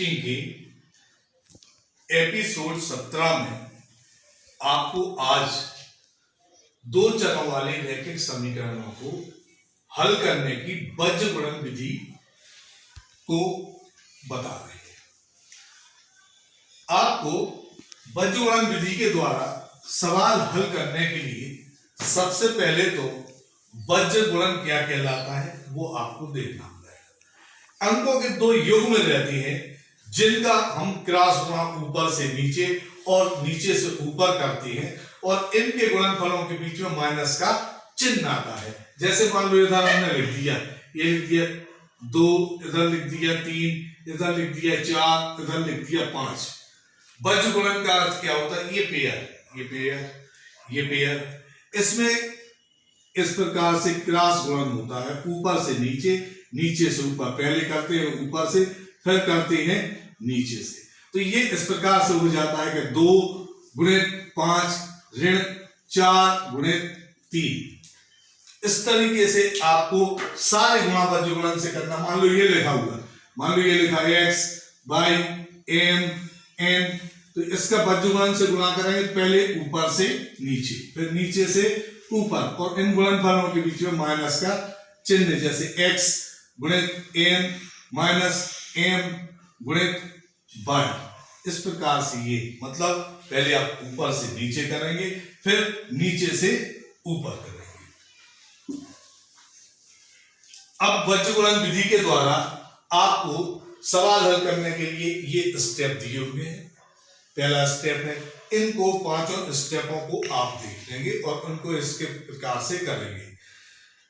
Teaching की episode 17 में आपको आज दो चरों वाले रैखिक समीकरणों को हल करने की बीजगणित विधि को बता रहे हैं। आपको बीजगणित विधि के द्वारा सवाल हल करने के लिए सबसे पहले तो बीजगणित क्या कहलाता है वो आपको देखना होगा। अंकों के दो युग्म रहते हैं जिनका हम क्रॉस गुणा ऊपर से नीचे और नीचे से ऊपर करते हैं और इनके गुणनफलों के बीच में माइनस का चिन्ह आता है। जैसे मान लो इधर हमने लिख दिया, ये लिख दिया 2, इधर लिख दिया 3, इधर लिख दिया 4, इधर लिख दिया 5। बीजगणित का अर्थ क्या होता है? ये पेयर, ये पेयर, ये पेयर। इसमें इस प्रकार से क्रॉस गुणन होता है, ऊपर से नीचे, नीचे से ऊपर। पहले करते हैं ऊपर से, फिर करते हैं नीचे से। तो ये इस प्रकार से हो जाता है कि 2 गुणित 5 ऋण 4 गुणित 3। इस तरीके से आपको सारे गुणा बीजगणित से करना। मान लो ये लिखा हुआ, मान लो ये लिखा x y m n, तो इसका बीजगणित से गुणा करेंगे पहले ऊपर से नीचे, फिर नीचे से ऊपर, और इन गुणनफलों के बीच में माइनस का चिन्ह, जैसे x गुणित m माइनस m गुणित y। इस प्रकार से ये मतलब पहले आप ऊपर से नीचे करेंगे, फिर नीचे से ऊपर करेंगे। अब बीजगणित विधि के द्वारा आपको सवाल हल करने के लिए ये स्टेप दिए हुए हैं। पहला स्टेप है, इनको पांचों स्टेपों को आप देख लेंगे और उनको इसके प्रकार से करेंगे।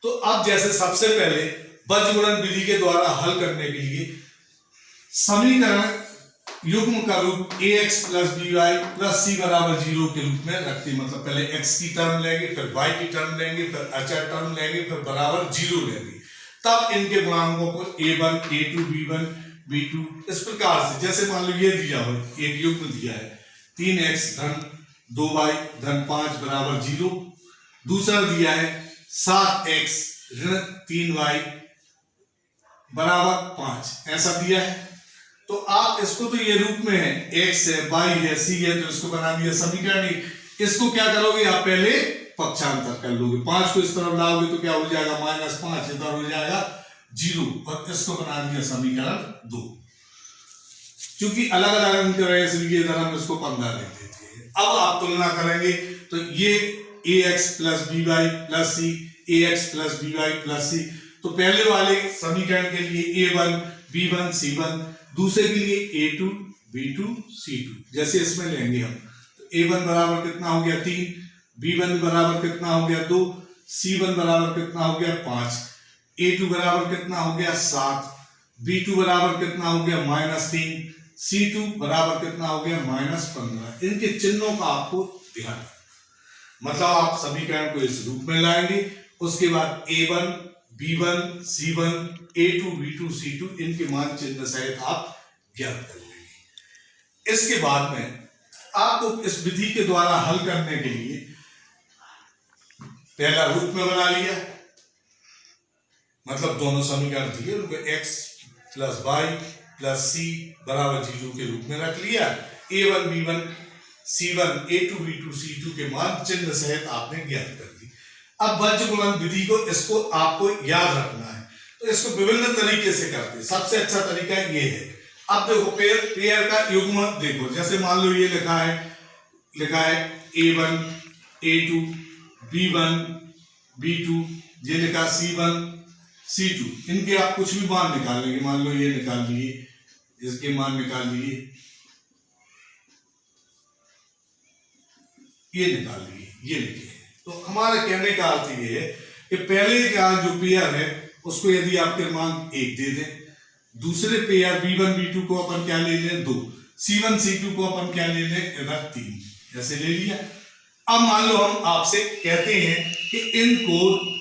तो अब जैसे सबसे पहले बीजगणित विधि के द्वारा हल करने के लिए समीकरण युग्म का रूप ax plus by plus c बराबर 0 के रूप में रखते हैं। मतलब पहले x की टर्म लेंगे, फिर y की टर्म लेंगे, फिर अचर टर्म लेंगे, फिर बराबर 0 लेंगे। तब इनके गुणांकों को a1 a2 b1 b2 इस प्रकार से, जैसे मान लो ये दिया हो, एक युग्म दिया है 3x धन 2y धन 5 बराबर 0। दूसरा दिया है 7x ऋण 3y बराबर 5, ऐसा दिया है। तो आप इसको, तो ये रूप में है, x है, y है, c है, तो इसको बना दिया समीकरण। इसको क्या करोगे आप? पहले पक्षांतर कर लोगे, 5 को इस तरफ लाओगे तो क्या हो जाएगा? -5, इधर हो जाएगा 0, और इसको बना दिया समीकरण 2। क्योंकि अलग अलग अंक रहे इसलिए इधर हम इसको 15 लिख देते हैं। अब आप तुलना करेंगे तो ये ax plus by plus c, ax plus by plus c। तो पहले वाले समीकरण के लिए a1 b1 c1, दूसरे के लिए a2 b2 c2। जैसे इसमें लेंगे हम, तो a1 बराबर कितना हो गया 3, b1 बराबर कितना हो गया 2, c1 बराबर कितना हो गया 5, a2 बराबर कितना हो गया 7, b2 बराबर कितना हो गया -3, c2 बराबर कितना हो गया -15। इनके चिन्हों का आपको ध्यान रखना। मतलब आप समीकरण को इस रूप में लाएंगे, उसके बाद a1 b1 c1 a2 b2 c2 इनके मान चिन्ह सहित आप ज्ञात कर लेंगे। इसके बाद में आपको इस विधि के द्वारा हल करने के लिए पहला रूप में बना लिया, मतलब दोनों समीकरण दिए उनको x plus y plus c बराबर 0 के रूप में रख लिया। a1 b1 c1 a2 b2 c2 के मान चिन्ह सहित आपने ज्ञात कर दी। अब बीजगणित विधि को, इसको आपको याद रखना है, तो इसको विभिन्न तरीके से करते हैं। सबसे अच्छा तरीका ये है, अब देखो पेयर का युग्म देखो। जैसे मान लो ये लिखा है a1 a2 b1 b2, ये लिखा c1 c2। इनके आप कुछ भी मान निकाल लेंगे। मान लो ये निकाल लिए, इसके मान निकाल लिए, ये निकाल लिए, ये लिखे। तो हमारे कहने का अर्थ ये है कि पहले का जो पेयर है उसको यदि आप क्रमांक 1 दे दें, दूसरे पेयर b1 b2 को अपन क्या ले लें 2, c1 c2 को अपन क्या ले लें इधर 3, ऐसे ले लिया। अब मान लो हम आपसे कहते हैं कि इनको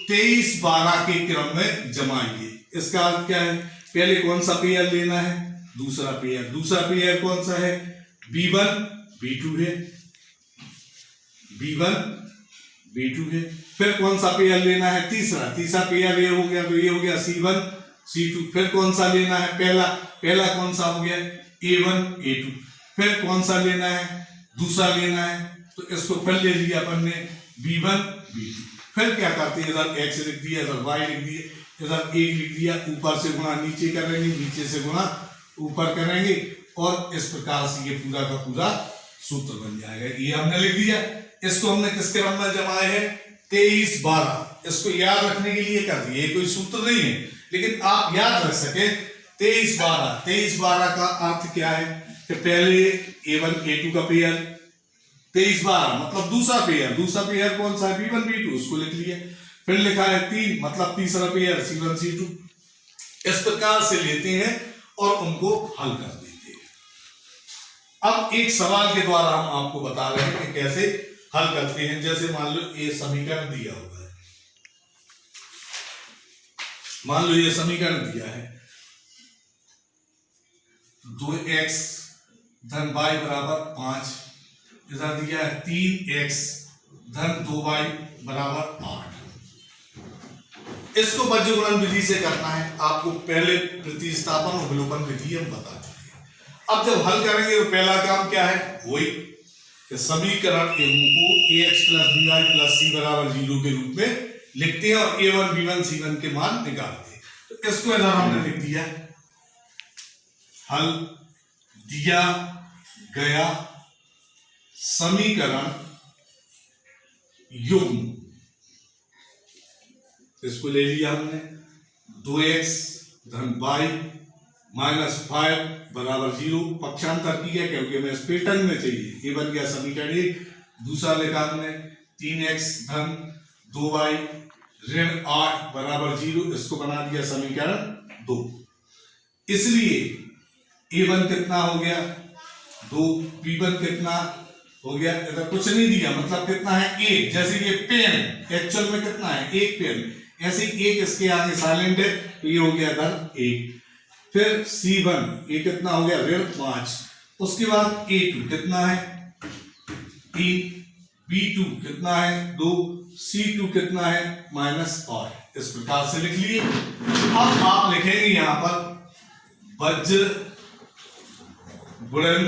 23-12 के क्रम में जमाइए। इसका अर्थ क्या है? पहले कौन सा पेयर लेना है? दूसरा पेयर। दूसरा पेयर कौन सा है? b1 b2 है, b1 b2 है। फिर कौन सा पेयर लेना है? तीसरा पेयर ये हो गया, तो ये हो गया c1 c2। फिर कौन सा लेना है? पहला कौन सा हो गया? A1 A2। फिर कौन सा लेना है, दूसरा लेना है, तो इसको फिर ले लिया अपन ने B1 B2। फिर क्या करते हैं, इधर x लिख दिया, इधर y लिख दिए, इधर 1 लिख दिया, ऊपर से गुणा नीचे करेंगे, नीचे से गुणा ऊपर करेंगे, और इस प्रकार से ये पूरा का पूरा सूत्र बन जाएगा। ये हमने लिख दिया। इसको हमने किस क्रम में जमाए हैं, 23 12। इसको याद रखने के लिए कर दिए, कोई सूत्र नहीं है, लेकिन आप याद रख सके 23 12। 23 12 का अर्थ क्या है कि पहले A1 A2 का पेयर, 23 12 मतलब दूसरा पेयर। दूसरा पेयर कौन सा है, B1 B2, उसको लिख लिया। फिर लिखा है 3 मतलब तीसरा पेयर C1 C2। इस प्रकार से लेते हैं और उनको हल कर देते हैं। अब एक सवाल के द्वारा हम आपको बता रहे हैं कि कैसे हल करते हैं। जैसे मान लो ये समीकरण दिया हुआ है, मान लो ये समीकरण दिया है 2x धन y बराबर 5, इधर दिया है 3x धन 2y बराबर 8। इसको बज्र गुणन विधि से करना है। आपको पहले प्रतिस्थापन और विलोपन विधि हम बता चुके हैं। अब जब हल करेंगे तो पहला काम क्या है, वही समीकरण को ax plus by plus c बराबर 0 के रूप में लिखते हैं और a1 b1 c1 के मान निकालते हैं। तो इसको इधर हमने लिख दिया, हल दिया गया समीकरण युग्म, इसको ले लिया हमने 2x धन y माइनस 5 बराबर 0। पक्षांतर किया क्योंकि हमें इस पैटर्न में चाहिए। ये बन गया समीकरण 1। दूसरा लिखा हमने 3x धन 2y ऋण 8 बराबर 0, इसको बना दिया समीकरण 2। इसलिए a1 कितना हो गया 2, b1 कितना हो गया, इधर कुछ नहीं दिया, मतलब कितना है 1। जैसे ये पेन एक्चुअल में कितना है 1 पेन, ऐसे 1 इसके आगे साइलेंट है, तो ये हो गया इधर 1। फिर C1 ये कितना हो गया ऋण 5। उसके बाद A2 कितना है 3, B2 कितना है 2, C2 कितना है -8। इस प्रकार से लिख लिए। अब आप लिखेंगे यहां पर बज्र गुणन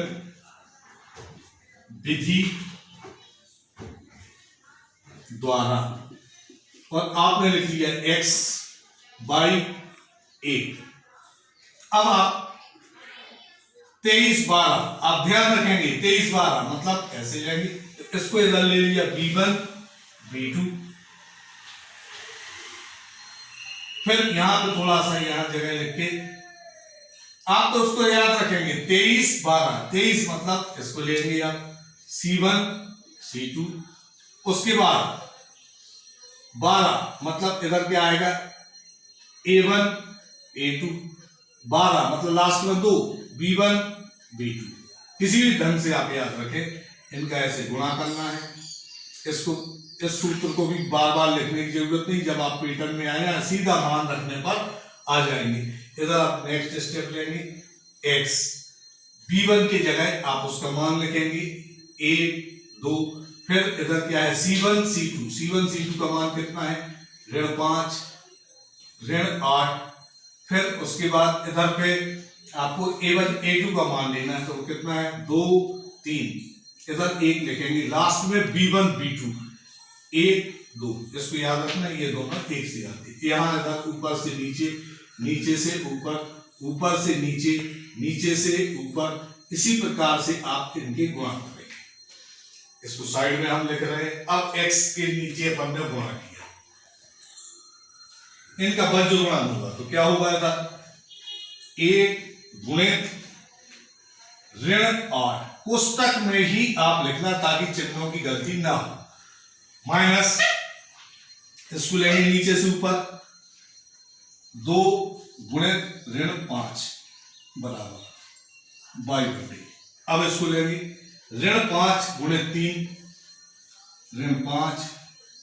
विधि द्वारा, और आपने लिख लिया x by 8। अब आप 23 12, आप ध्यान रखेंगे 23 12 मतलब ऐसे जाएंगे, इसको इधर ले लिया b1 b2। फिर यहां पे थोड़ा सा यहां जगह लिख के आप तो उसको याद रखेंगे 23 12। 23 मतलब इसको लेंगे आप C1 C2। उसके बाद 12 मतलब इधर क्या आएगा A1 A2। 12 मतलब लास्ट में 2 B1 B2। किसी भी ढंग से आप याद रखें, इनका ऐसे गुणा करना है। इसको इस सूत्र को भी बार बार लिखने की जरूरत नहीं, जब आप पैटर्न में आए सीधा मान रखने पर आ जाएंगे। इधर आप नेक्स्ट स्टेप लेंगे x, b1 की जगह आप उसका मान लिखेंगे 1 2। फिर इधर क्या है C1 C2। C1 C2 का मान कितना है ऋण 5 ऋण 8। फिर उसके बाद इधर पे आपको A1 A2 का मान लेना है, तो कितना है 2 3। इधर 1 लिखेंगे, लास्ट में B1 B2 1 2। इसको याद रखना, ये दोनों एक से आते हैं। यहाँ इधर ऊपर से नीचे, नीचे से ऊपर, ऊपर से नीचे, नीचे से ऊपर, इसी प्रकार से आप इनके गुणा करेंगे। इसको साइड में हम लिख रहे हैं। अब x के नीचे अपन ने गुणा किया, इनका बज्र गुणन होगा तो क्या होगा था 1 गुणित ऋण 8। पुस्तक में ही आप लिखना ताकि चिन्हों की गलती ना हो। माइनस इसको लेंगे नीचे से ऊपर 2 गुणित ऋण 5 बराबर बाई बटे। अब इसको लेंगे ऋण 5 गुणित 3, ऋण 5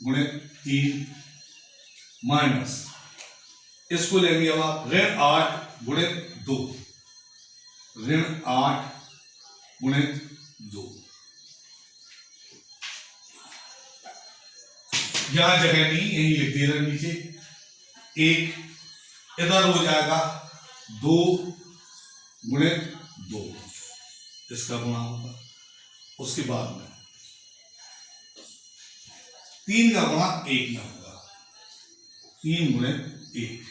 गुणित 3 माइनस इसको लेंगे अब आप ऋण 8 गुणित 2, ऋण 8 गुणित 2। यहां जगह नहीं, यही लिख दे रहे नीचे। 1 इधर हो जाएगा 2 गुणित 2। इसका गुणा होगा, उसके बाद में 3 का गुणा 1 में होगा, 3 गुणे 1।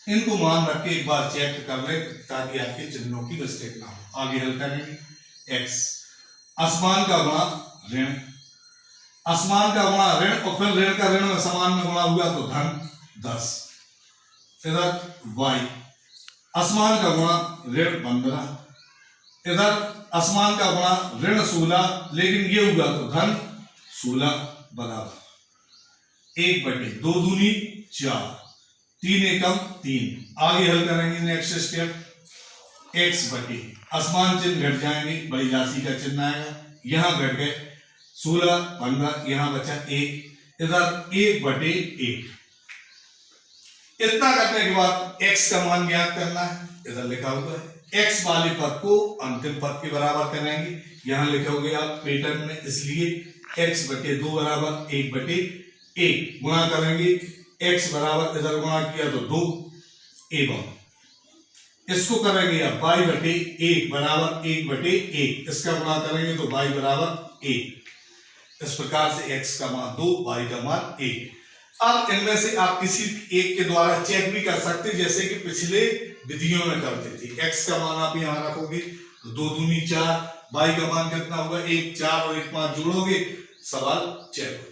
इनको मान रख के एक बार चेक कर ले ताकि आपके चिन्हों की मिस्टेक ना हो। आगे हल करेंगे। x आसमान का गुणा ऋण, आसमान का गुणा ऋण और फिर ऋण का ऋण में समान में गुणा हुआ तो धन 10। इधर y आसमान का गुणा ऋण 15, इधर आसमान का गुणा ऋण 16, लेकिन ये हुआ तो धन 16 बराबर 1/2 दूनी 4, 3 एकम 3। आगे हल करेंगे नेक्स्ट स्टेप। x बटे आसमान चिन्ह घट जाएंगे, बड़ी राशि का चिन्ह आएगा, यहां घट गए 16 15, यहां बचा 1, इधर 1/1। इतना करने के बाद x का मान ज्ञात करना है, इधर लिखा हुआ है। x वाले पद को अंतिम पद के बराबर करेंगे, यहां लिखा हो गया पैटर्न में, इसलिए x/2 बराबर 1/1 गुणा करेंगे। x बराबर इधर गुणा किया तो 2 एवं इसको करेंगे अब y/1 बराबर 1/1, इसका गुणा करेंगे तो y बराबर 1। इस प्रकार से x का मान 2, y का मान 1। अब इनमें से आप किसी एक के द्वारा चेक भी कर सकते, जैसे कि पिछले विधियों में करते थे। x का मान आप यहां रखोगे तो 2 दूनी 4, y का मान कितना होगा 1, 4 और 1 5 जोड़ोगे, सवाल चेक हो जाएगा।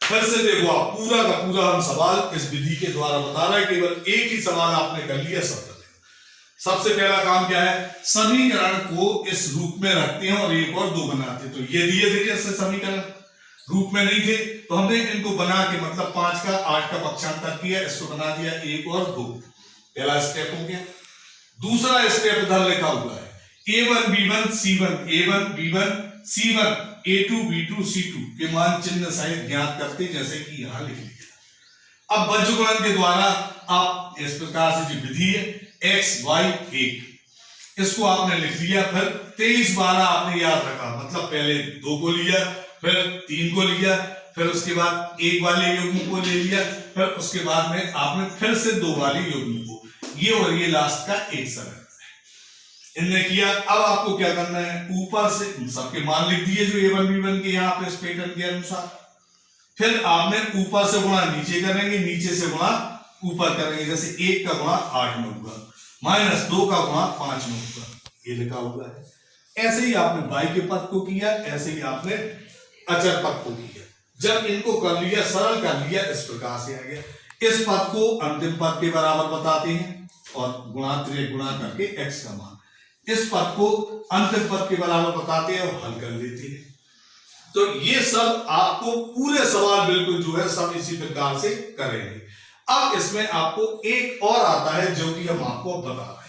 फिर से देखो, आप पूरा का पूरा हम सवाल इस विधि के द्वारा बता रहे हैं, केवल एक ही सवाल आपने कर लिया सब। सबसे पहला काम क्या है, समीकरण को इस रूप में रखते हैं और 1 और 2 बनाते हैं। तो ये दिए थे जैसे समीकरण रूप में नहीं थे, तो हमने इनको बना के मतलब 5 का 8 का पक्षांतर किया, इसको बना दिया 1 और 2। पहला स्टेप हो गया। दूसरा स्टेप इधर लिखा हुआ है a1 b1 c1, a1 b1 c1, a2 b2 c2 के मान चिन्ह सहित ज्ञात करते, जैसे कि यहां लिख लिया। अब बज्र गुणन के द्वारा आप इस प्रकार से जो विधि है x y 1, इसको आपने लिख लिया। फिर 23 12 आपने याद रखा, मतलब पहले 2 को लिया, फिर 3 को लिया, फिर उसके बाद 1 वाले युग्म को ले लिया, फिर उसके बाद में आपने फिर से 2 वाले युग्म को, ये और ये लास्ट का एक सरल इनने किया। अब आपको क्या करना है, ऊपर से सबके मान लिख दिए जो a1 b1 के यहाँ पे इस पैटर्न के अनुसार। फिर आपने ऊपर से गुणा नीचे करेंगे, नीचे से गुणा ऊपर करेंगे। जैसे 1 का गुणा 8 में होगा, -2 का गुणा 5 में होगा, ये लिखा हुआ है। ऐसे ही आपने y के पद को किया, ऐसे ही आपने अचर पद को किया। जब इनको कर लिया, सरल कर लिया, इस प्रकार से आ गया। इस पद को अंतिम पद के बराबर बताते हैं और गुणा करके x का मान, इस पद को अंतिम पद के बराबर बताते हैं और हल कर लेते हैं। तो ये सब आपको पूरे सवाल बिल्कुल जो है सब इसी प्रकार से करेंगे। अब इसमें आपको एक और आता है जो कि हम आपको बता रहे हैं।